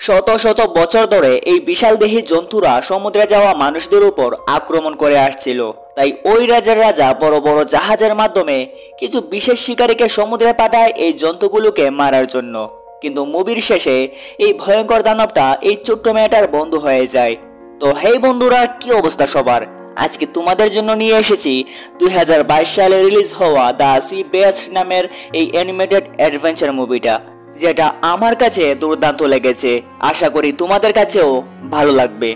শত শত বছর ধরে এই বিশালদেহী জন্তুরা সমুদ্রে যাওয়া মানুষদের উপর আক্রমণ করে আসছিল। তাই ওই রাজার রাজা বড় বড় জাহাজের মাধ্যমে কিছু বিশেষ শিকারীকে সমুদ্রে পাঠায় এই জন্তুগুলোকে মারার জন্য। কিন্তু মুভির শেষে এই ভয়ঙ্কর দানবটা এই ছোট্ট মেয়েটার বন্ধু হয়ে যায়। তো হেই বন্ধুরা, কি অবস্থা সবার? আজকে তোমাদের জন্য নিয়ে এসেছি 2022 সালে রিলিজ হওয়া দ্য সি বেস্ট নামের এই অ্যানিমেটেড অ্যাডভেঞ্চার মুভিটা, যেটা আমার কাছে দুর্দান্ত লেগেছে। আশা করি তোমাদের কাছেও ভালো লাগবে।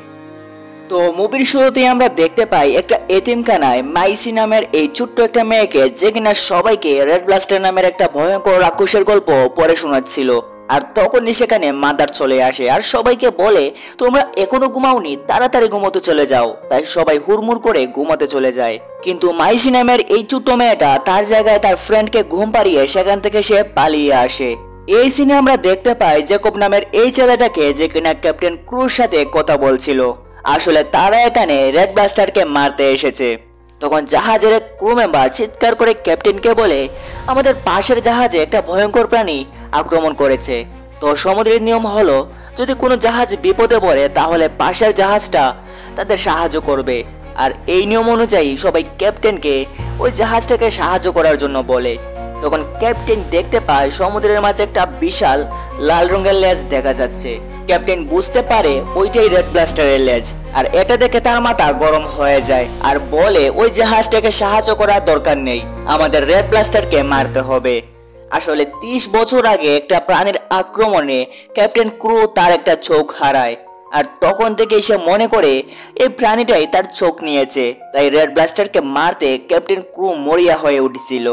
তো মুভির শুরুতেই আমরা দেখতে পাই একটা এতিমখানায় মাইসি নামের এই ছোট্ট একটা মেয়েকে, যে কিনা সবাইকে রেড ব্লাস্টার নামের একটা ভয়ঙ্কর রাক্ষসের গল্প পড়ে শোনাচ্ছিল। আর তখনই সেখানে মাদার চলে আসে আর সবাইকে বলে, তোমরা এখনো ঘুমাওনি, তাড়াতাড়ি ঘুমোতে চলে যাও। তাই সবাই হুড়মুড় করে ঘুমাতে চলে যায়। কিন্তু মাইসি নামের এই ছোট্ট মেয়েটা তার জায়গায় তার ফ্রেন্ডকে ঘুম পাড়িয়ে সেখান থেকে সে পালিয়ে আসে। এই সিনে আমরা দেখতে পাই জ্যাকব নামের এই ছেলেটাকে, যে কিনা ক্যাপ্টেন ক্রুর সাথে কথা বলছিল। আসলে তারা এখানে রেড ব্লাস্টারকে মারতে এসেছে। তখন জাহাজের এক ক্রু মেম্বার চিৎকার করে ক্যাপ্টেনকে বলে, আমাদের পাশের জাহাজে একটা ভয়ঙ্কর প্রাণী আক্রমণ করেছে। তো সমুদ্রের নিয়ম হলো, যদি কোনো জাহাজ বিপদে পড়ে তাহলে পাশের জাহাজটা তাদের সাহায্য করবে। আর এই নিয়ম অনুযায়ী সবাই ক্যাপ্টেনকে ওই জাহাজটাকে সাহায্য করার জন্য বলে। তখন ক্যাপ্টেন দেখতে পায় সমুদ্রের মাঝে একটা বিশাল লাল রঙের লেজ দেখা যাচ্ছে। ক্যাপ্টেন বুঝতে পারে ওইটাই রেড ব্লাস্টারের লেজ। আর এটা দেখে তার মাথা গরম হয়ে যায় আর বলে, ওই জাহাজটাকে সাহায্য করার দরকার নেই, আমাদের রেড ব্লাস্টারকে মারতে হবে। আসলে 30 বছর আগে একটা প্রাণীর আক্রমণে ক্যাপ্টেন ক্রু তার একটা চোখ হারায়। আর তখন থেকে সে মনে করে এই প্রাণীটাই তার চোখ নিয়েছে। তাই রেড ব্লাস্টারকে মারতে ক্যাপ্টেন ক্রু মরিয়া হয়ে উঠেছিল।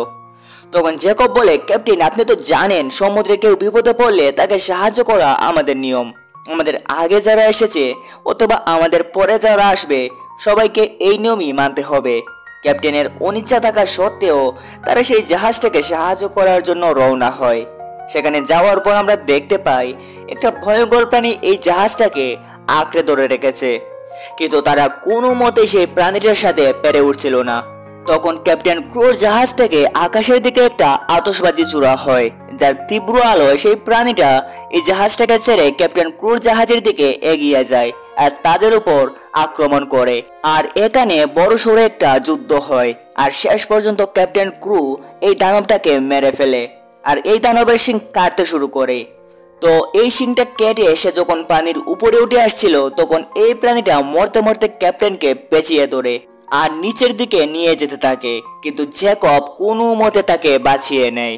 তখন জ্যাকব বলে, ক্যাপ্টেন আপনি তো জানেন সমুদ্রে কেউ বিপদে পড়লে তাকে সাহায্য করা আমাদের নিয়ম। আমাদের আগে যারা এসেছে অথবা আমাদের পরে যারা আসবে সবাইকে এই নিয়মই মানতে হবে। ক্যাপ্টেনের অনিচ্ছা থাকা সত্ত্বেও তারা সেই জাহাজটাকে সাহায্য করার জন্য রওনা হয়। সেখানে যাওয়ার পর আমরা দেখতে পাই একটা ভয়ঙ্কর প্রাণী এই জাহাজটাকে আঁকড়ে ধরে রেখেছে। কিন্তু তারা কোনো মতে সেই প্রাণীটার সাথে পেরে উঠছিল না। তখন ক্যাপ্টেন ক্রুর জাহাজ থেকে আকাশের দিকে একটা আতশবাজি ছোড়া হয়, যার তীব্র আলোয় সেই প্রাণীটা এই জাহাজটাকে ছেড়ে ক্যাপ্টেন ক্রুর জাহাজের দিকে এগিয়ে যায় আর তাদের উপর আক্রমণ করে। আর এখানে বড় সড়ো একটা যুদ্ধ হয়। আর শেষ পর্যন্ত ক্যাপ্টেন ক্রু এই দানবটাকে মেরে ফেলে আর এই দানবের শিং কাটতে শুরু করে। তো এই শিংটা কেটে সে যখন পানির উপরে উঠে আসছিল, তখন এই প্রাণীটা মরতে মরতে ক্যাপ্টেনকে পেঁচিয়ে ধরে আর নিচের দিকে নিয়ে যেতে থাকে। কিন্তু জ্যাকব কোনো মতে তাকে বাঁচিয়ে নেয়।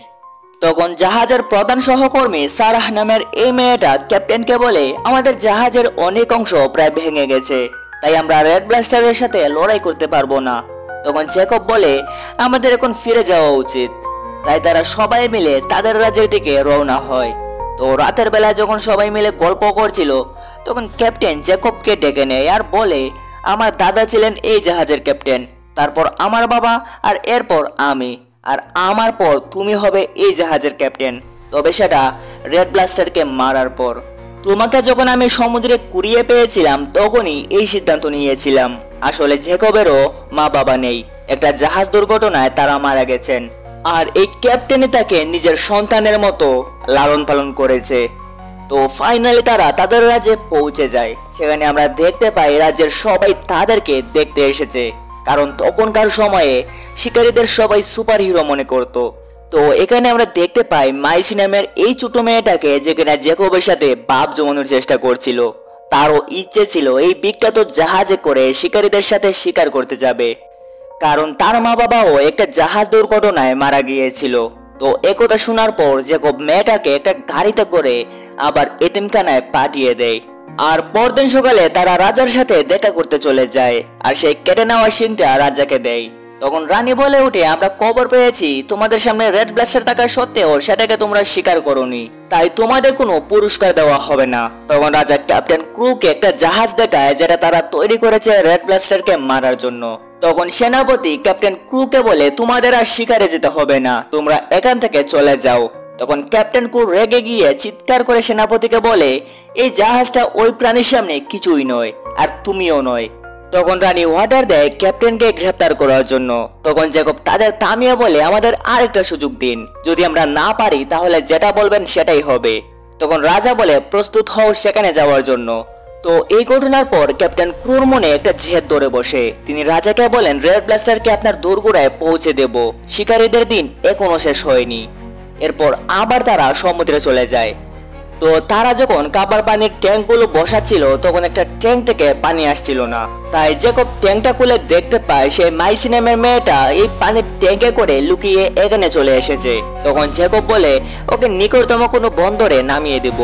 তখন জাহাজের প্রধান সহকর্মী সারাহ নামের এই মেয়েটা ক্যাপ্টেনকে বলে, আমাদের জাহাজের অনেক অংশ প্রায় ভেঙে গেছে, তাই আমরা রেড ব্লাস্টারের সাথে লড়াই করতে পারবো না। তখন জ্যাকব বলে, আমাদের এখন ফিরে যাওয়া উচিত। তাই তারা সবাই মিলে তাদের রাজ্যের দিকে রওনা হয়। তো রাতের বেলা যখন সবাই মিলে গল্প করছিল, তখন ক্যাপ্টেন জ্যাকবকে ডেকে নেয় আর বলে, আমার দাদা ছিলেন এই জাহাজের ক্যাপ্টেন, তারপর আমার বাবা, আর এরপর আমি, আর আমার পর তুমি হবে এই জাহাজের ক্যাপ্টেন, তবে সেটা রেড ব্লাস্টারকে মারার পর। তোমাকে যখন আমি সমুদ্রে কুড়িয়ে পেয়েছিলাম তখনই এই সিদ্ধান্ত নিয়েছিলাম। আসলে জ্যাকবেরও মা বাবা নেই, একটা জাহাজ দুর্ঘটনায় তারা মারা গেছেন। আর এই ক্যাপ্টেনই তাকে নিজের সন্তানের মতো লালন পালন করেছে। তো ফাইনালি তারা তাদের রাজ্যে পৌঁছে যায়। সেখানে আমরা দেখতে পাই রাজ্যের সবাই তাদেরকে দেখতে এসেছে, কারণ তখনকার সময়ে শিকারীদের সবাই সুপার হিরো মনে করত। তো এখানে আমরা দেখতে পাই মাইসি নামের এই ছোট মেয়েটাকে, যে কিনা জ্যাকবের সাথে বাপ জমানোর চেষ্টা করছিল। তারও ইচ্ছে ছিল এই বিখ্যাত জাহাজে করে শিকারীদের সাথে শিকার করতে যাবে, কারণ তার মা বাবাও একটা জাহাজ দুর্ঘটনায় মারা গিয়েছিল। তো একথা শোনার পর জ্যাকব মেয়েটাকে একটা গাড়িতে করে আবার এতিমখানায় পাঠিয়ে দেয়। আর পরদিন সকালে তারা রাজার সাথে দেখা করতে চলে যায় আর সেই কেটে নেওয়া শিংটা রাজাকে দেয়। তখন রানী বলে ওঠে, আমরা খবর পেয়েছি তোমাদের সামনে রেড ব্লাস্টার থাকা সত্ত্বেও সেটাকে তোমরা স্বীকার করোনি, তাই তোমাদের কোনো পুরস্কার দেওয়া হবে না। তখন রাজা ক্যাপ্টেন ক্রুকে একটা জাহাজ দেখায়, যেটা তারা তৈরি করেছে রেড ব্লাস্টারকে মারার জন্য। তখন সেনাপতি ক্যাপ্টেন ক্রুকে বলে, তোমাদের আর শিকারে যেতে হবে না, তোমরা এখান থেকে চলে যাও। তখন ক্যাপ্টেন ক্রু রেগে গিয়ে চিৎকার করে সেনাপতিকে বলে, এই জাহাজটা ওই প্রাণীর সামনে কিছুই নয়, আর তুমিও নয়। তখন রানী অর্ডার দেয় ক্যাপ্টেনকে গ্রেফতার করার জন্য। তখন জ্যাকব তাদের থামিয়ে বলে, আমাদের আরেকটা সুযোগ দিন, যদি আমরা না পারি তাহলে যেটা বলবেন সেটাই হবে। তখন রাজা বলে প্রস্তুত হও সেখানে যাওয়ার জন্য। তো এই ঘটনার পর ক্যাপ্টেন ক্রুর মনে একটা জেদ ধরে বসে। তিনি রাজাকে বলেন রেড ব্লাস্টারকে আপনার দোরগোড়ায় পৌঁছে দেব, শিকারীদের দিন এখনো শেষ হয়নি। এরপর আবার তারা সমুদ্রে চলে যায়। তো তারা যখন খাবার পানির ট্যাঙ্কগুলো বসাচ্ছিল তখন একটা ট্যাঙ্ক থেকে পানি আসছিল না। তাই জেকব ট্যাঙ্কটা খুলে দেখতে পায় সেই মাইসি নামের মেয়েটা এই পানির ট্যাঙ্কে করে লুকিয়ে এখানে চলে এসেছে। তখন জেকব বলে ওকে নিকটতম কোনো বন্দরে নামিয়ে দেব।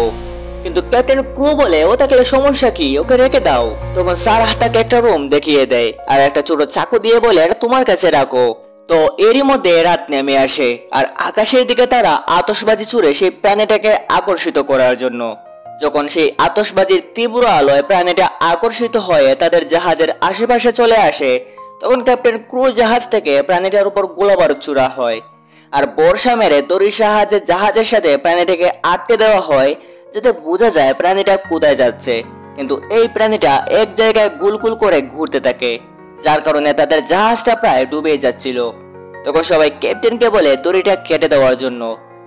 কিন্তু ক্যাপ্টেন ক্রু বলে ও তাকে সমস্যা কি, ওকে রেখে দাও। তখন সারাহ তাকে একটা রুম দেখিয়ে দেয় আর একটা ছোট চাকু দিয়ে বলে এটা তোমার কাছে রাখো। তো এরই মধ্যে রাত নেমে আসে আর আকাশের দিকে তারা আতশবাজি ছুড়ে সেই প্রাণীটাকে আকর্ষিত করার জন্য। যখন সেই আতশবাজির তীব্র আলোয় প্রাণীটা আকর্ষিত হয়ে তাদের জাহাজের আশেপাশে চলে আসে তখন ক্যাপ্টেন ক্রু জাহাজ থেকে প্রাণীটার উপর গোলাবারুদ ছুড়া হয় আর বর্ষা মেরে দড়ির সাহায্যে জাহাজের সাথে প্রাণীটাকে আটকে দেওয়া হয় যাতে বোঝা যায় প্রাণীটা কোথায় যাচ্ছে। কিন্তু এই প্রাণীটা এক জায়গায় গুলগুল করে ঘুরতে থাকে, যার কারণে তাদের জাহাজটা প্রায় ডুবে যাচ্ছিল। তখন সবাই ক্যাপ্টেনকে বলে দড়িটা কেটে দেওয়ার জন্য,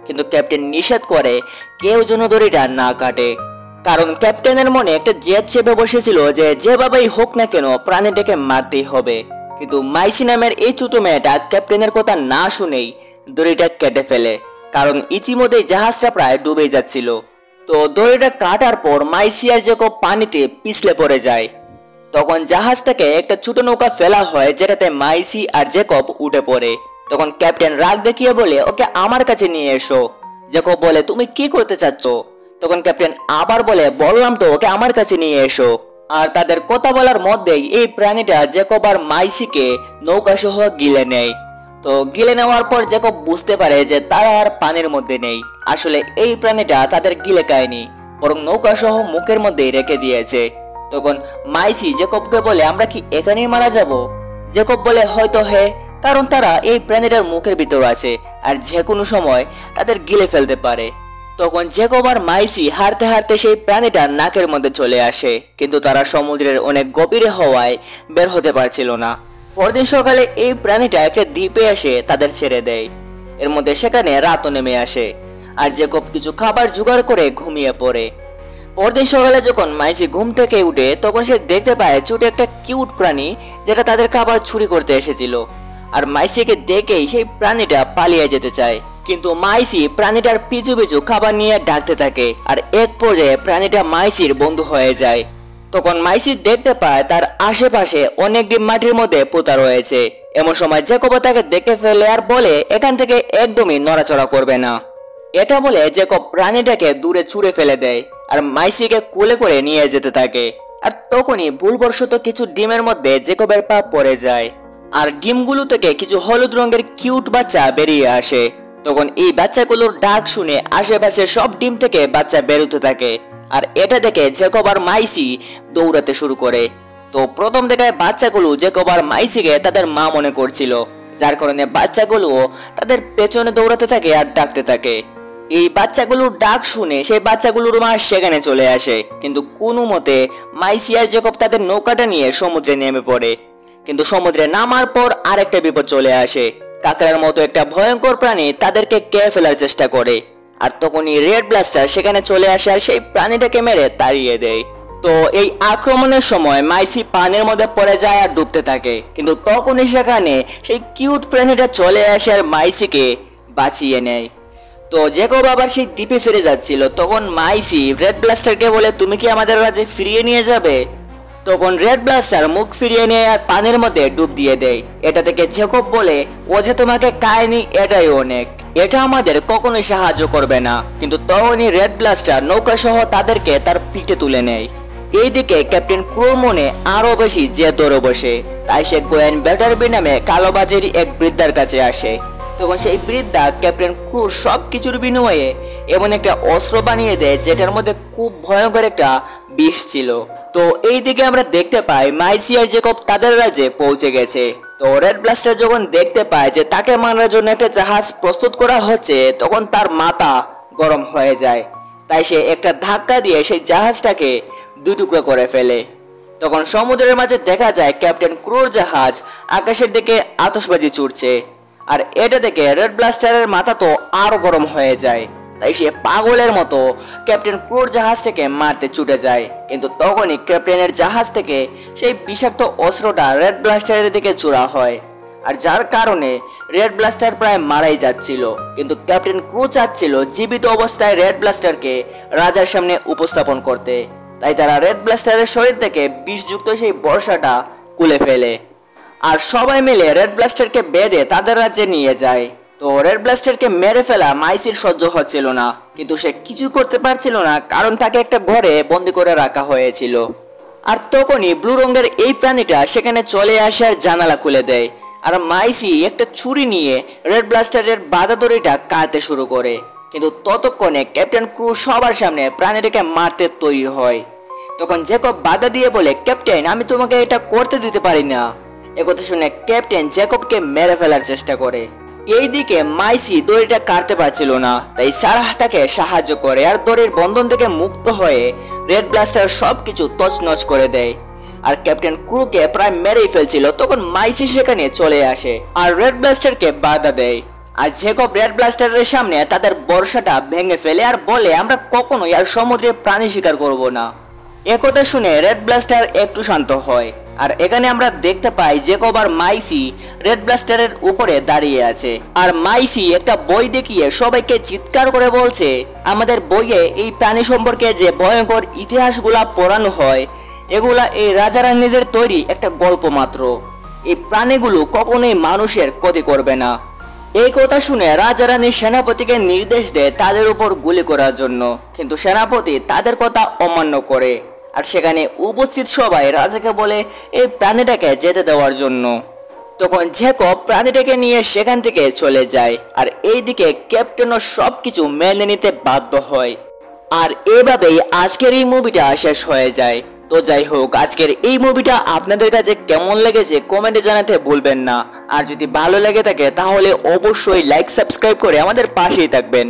কিন্তু ক্যাপ্টেন নিষেধ করে কেউ যেন দড়িটা না কাটে। কারণ ক্যাপ্টেনের মনে একটা জেদ চেপে বসেছিল যে যেভাবেই হোক না কেন প্রাণীটাকে মারতেই হবে। কিন্তু মাইসি নামের এই ছোট মেয়েটা ক্যাপ্টেনের কথা না শুনেই দড়িটা কেটে ফেলে, কারণ ইতিমধ্যেই জাহাজটা প্রায় ডুবে যাচ্ছিল। তো দড়িটা কাটার পর মাইসি আর জেকব পানিতে পিছলে পড়ে যায়। তখন জাহাজ থেকে একটা ছোট নৌকা ফেলা হয় যেটাতে মাইসি আর জেকব উঠে পড়ে। তখন ক্যাপ্টেন রাগ দেখিয়ে বলে ওকে আমার কাছে নিয়ে এসো। জেকব বলে তুমি কি করতে চাচ্ছ? তখন ক্যাপ্টেন আবার বলে বললাম তো ওকে আমার কাছে নিয়ে এসো। আর তাদের কথা বলার মধ্যেই এই প্রাণীটা জেকব আর মাইসিকে নৌকা সহ গিলে নেয়। তো গিলে নেওয়ার পর জেকব বুঝতে পারে যে তারা আর পানির মধ্যে নেই। আসলে এই প্রাণীটা তাদের গিলে খায়নি, বরং নৌকা সহ মুখের মধ্যেই রেখে দিয়েছে। তখন মাইসি জেকবকে বলে আমরা কি এখানেই মারা যাব? জেকব বলে হয়তো হ্যাঁ, কারণ তারা এই প্রাণীটার মুখের ভিতর আছে আর যে কোনো সময় তাদের গিলে ফেলতে পারে। তখন জেকব আর মাইসি হারতে হারতে সেই প্রাণীটার নাকের মধ্যে চলে আসে, কিন্তু তারা সমুদ্রের অনেক গভীরে হওয়ায় বের হতে পারছিল না। পরদিন সকালে এই প্রাণীটা একটা দ্বীপে এসে তাদের ছেড়ে দেয়। এর মধ্যে সেখানে রাতও নেমে আসে আর জেকব কিছু খাবার জোগাড় করে ঘুমিয়ে পড়ে। পরদিন সকালে যখন মাইসি ঘুম থেকে উঠে তখন সে দেখতে পায় ছোট একটা কিউট প্রাণী যেটা তাদের খাবার চুরি করতে এসেছিল। আর মাইসিকে দেখেই সেই প্রাণীটা পালিয়ে যেতে চায়, কিন্তু মাইসি প্রাণীটার পিছু পিছু খাবার নিয়ে ডাকতে থাকে আর এক পর্যায়ে প্রাণীটা মাইসির বন্ধু হয়ে যায়। তখন মাইসি দেখতে পায় তার আশেপাশে অনেক ডিম মাটির মধ্যে পোতা রয়েছে। এমন সময় জেকব তাকে দেখে ফেলে আর বলে এখান থেকে একদমই নড়াচড়া করবে না। এটা বলে জেকব প্রাণীটাকে দূরে ছুঁড়ে ফেলে দেয় আর মাইসিকে কোলে করে নিয়ে যেতে থাকে। আর তখনই ভুলবশত কিছু ডিমের মধ্যে জেকবের পা পড়ে যায় আর ডিমগুলো থেকে কিছু হলুদ রঙের কিউট বাচ্চা বেরিয়ে আসে। তখন এই বাচ্চাগুলোর ডাক শুনে আশেপাশে সব ডিম থেকে বাচ্চা বেরোতে থাকে আর এটা দেখে জেকব আর মাইসি দৌড়াতে শুরু করে। তো প্রথম দেখায় বাচ্চাগুলো জেকব আর মাইসিকে তাদের মা মনে করছিল, যার কারণে বাচ্চাগুলো তাদের পেছনে দৌড়াতে থাকে আর ডাকতে থাকে। এই বাচ্চাগুলোর ডাক শুনে সেই বাচ্চাগুলোর মা সেখানে চলে আসে, কিন্তু কোনো মতে মাইসি আর জেকব তাদের নৌকাটা নিয়ে সমুদ্রে নেমে পড়ে। কিন্তু সমুদ্রে নামার পর আরেকটা বিপদ চলে আসে। কাকড়ার মতো একটা ভয়ঙ্কর প্রাণী তাদেরকে খেয়ে ফেলার চেষ্টা করে আর তখনই রেড ব্লাস্টার সেখানে চলে আসে আর সেই প্রাণীটাকে মেরে তাড়িয়ে দেয়। তো এই আক্রমণের সময় মাইসি পানির মধ্যে পড়ে যায় আর ডুবতে থাকে, কিন্তু তখনই সেখানে সেই কিউট প্রাণীটা চলে আসে আর মাইসিকে বাঁচিয়ে নেয়। তো জেকব আবার সেই দ্বীপে ফিরে যাচ্ছিল, তখন মাইসি রেড ব্লাস্টারকে বলে তুমি কি আমাদের রাজ্যে ফিরিয়ে নিয়ে যাবে? তখন রেড ব্লাস্টার মুখ ফিরিয়ে নিয়ে আর পানির মধ্যে ডুব দিয়ে দেয়। এটা থেকে জেকব বলে ও যে তোমাকে খায়নি এটাই অনেক, এটা আমাদের কখনোই সাহায্য করবে না। কিন্তু তখনই রেড ব্লাস্টার নৌকা সহ তাদেরকে তার পিঠে তুলে নেয়। এইদিকে ক্যাপ্টেন ক্রুর মনে আরো বেশি জেদ ধরে বসে, তাই সে গোয়েন ব্যাটারবি নামে কালোবাজের এক বৃদ্ধার কাছে আসে। তখন সেই বৃদ্ধা ক্যাপ্টেন ক্রুর সবকিছুর বিনিময়ে এমন একটা অস্ত্র বানিয়ে দেয় যেটার মধ্যে খুব ভয়ঙ্কর একটা বিষ ছিল। তো এইদিকে আমরা দেখতে পাই মাইসি আর জেকব তাদের রাজ্যে পৌঁছে গেছে। তো রেড ব্লাস্টার যখন দেখতে পায় যে তাকে মারার জন্য একটা জাহাজ প্রস্তুত করা হচ্ছে তখন তার মাথা গরম হয়ে যায়, তাই সে একটা ধাক্কা দিয়ে সেই জাহাজটাকে দুই টুকরো করে ফেলে। তখন সমুদ্রের মাঝে দেখা যায় ক্যাপ্টেন ক্রুর জাহাজ আকাশের দিকে আতশবাজি ছুটছে আর এটা দেখে রেড ব্লাস্টারের মাথা তো আরো গরম হয়ে যায়। তাই সে পাগলের মতো ক্যাপ্টেন ক্রুর জাহাজটাকে মারতে ছুটে যায়। কিন্তু তখনই ক্যাপ্টেনের জাহাজ থেকে সেই বিষাক্ত অস্ত্রটা রেড ব্লাস্টারের দিকে ছোড়া হয়, আর যার কারণে রেড ব্লাস্টার প্রায় মারাই যাচ্ছিল। কিন্তু ক্যাপ্টেন ক্রু চাচ্ছিল জীবিত অবস্থায় রেড ব্লাস্টারকে রাজার সামনে উপস্থাপন করতে, তাই তারা রেড ব্লাস্টারের শরীর থেকে বিষযুক্ত সেই বর্ষাটা খুলে ফেলে আর সবাই মিলে রেড ব্লাস্টারকে বেঁধে তাদের রাজ্যে নিয়ে যায়। তো রেড ব্লাস্টারকে মেরে ফেলা মাইসির সহ্য হচ্ছিল না, কিন্তু সে কিছু করতে পারছিল না, কারণ তাকে একটা ঘরে বন্দি করে রাখা হয়েছিল। আর তখনই ব্লু রঙের এই প্রাণীটা সেখানে চলে আসে আর জানালা খুলে দেয়, আর মাইসি একটা ছুরি নিয়ে রেড ব্লাস্টারের বাধা দড়িটা কাটতে শুরু করে। কিন্তু ততক্ষণে ক্যাপ্টেন ক্রু সবার সামনে প্রাণীটাকে মারতে তৈরি হয়। তখন জ্যাকব বাধা দিয়ে বলে, ক্যাপ্টেন আমি তোমাকে এটা করতে দিতে পারি না। একথা শুনে ক্যাপ্টেন জ্যাকবকে মেরে ফেলার চেষ্টা করে। এইদিকে মাইসি দড়িটা কাটতে পারছিল না, তাই সারাহ তাকে সাহায্য করে আর দড়ির বন্ধন থেকে মুক্ত হয়ে রেড ব্লাস্টার সবকিছু তছনছ করে দেয়। আর ক্যাপ্টেন ক্রুকে প্রায় মেরেই ফেলছিল, তখন মাইসি সেখানে চলে আসে আর রেড ব্লাস্টারকে বাধা দেয়। আর জ্যাকব রেড ব্লাস্টারের সামনে তাদের বর্ষাটা ভেঙে ফেলে আর বলে, আমরা কখনোই আর সমুদ্রে প্রাণী শিকার করব না। একথা শুনে রেড ব্লাস্টার একটু শান্ত হয়, আর এখানে আমরা দেখতে পাই জ্যাকব আর মাইসি রেড ব্লাস্টারের উপরে দাঁড়িয়ে আছে। আর মাইসি একটা বই দেখিয়ে সবাইকে চিৎকার করে বলছে, আমাদের বইয়ে এই প্রাণী সম্পর্কে যে ভয়ঙ্কর ইতিহাসগুলা পড়ানো হয় এগুলা এই রাজা রানীদের তৈরি একটা গল্প মাত্র। এই প্রাণীগুলো কখনোই মানুষের ক্ষতি করবে না। এই কথা শুনে রাজা রানী সেনাপতিকে নির্দেশ দেয় তাদের উপর গুলি করার জন্য, কিন্তু সেনাপতি তাদের কথা অমান্য করে। আর সেখানে উপস্থিত সবাই রাজাকে বলে এই প্রাণীটাকে যেতে দেওয়ার জন্য। তখন জ্যাকব প্রাণীটাকে নিয়ে সেখান থেকে চলে যায়, আর এইদিকে ক্যাপ্টেনও সবকিছু মেনে নিতে বাধ্য হয়। আর এভাবেই আজকের এই মুভিটা শেষ হয়ে যায়। তো যাই হোক, আজকের এই মুভিটা আপনাদের কাছে কেমন লেগেছে কমেন্টে জানাতে ভুলবেন না। আর যদি ভালো লেগে থাকে তাহলে অবশ্যই লাইক সাবস্ক্রাইব করে আমাদের পাশেই থাকবেন।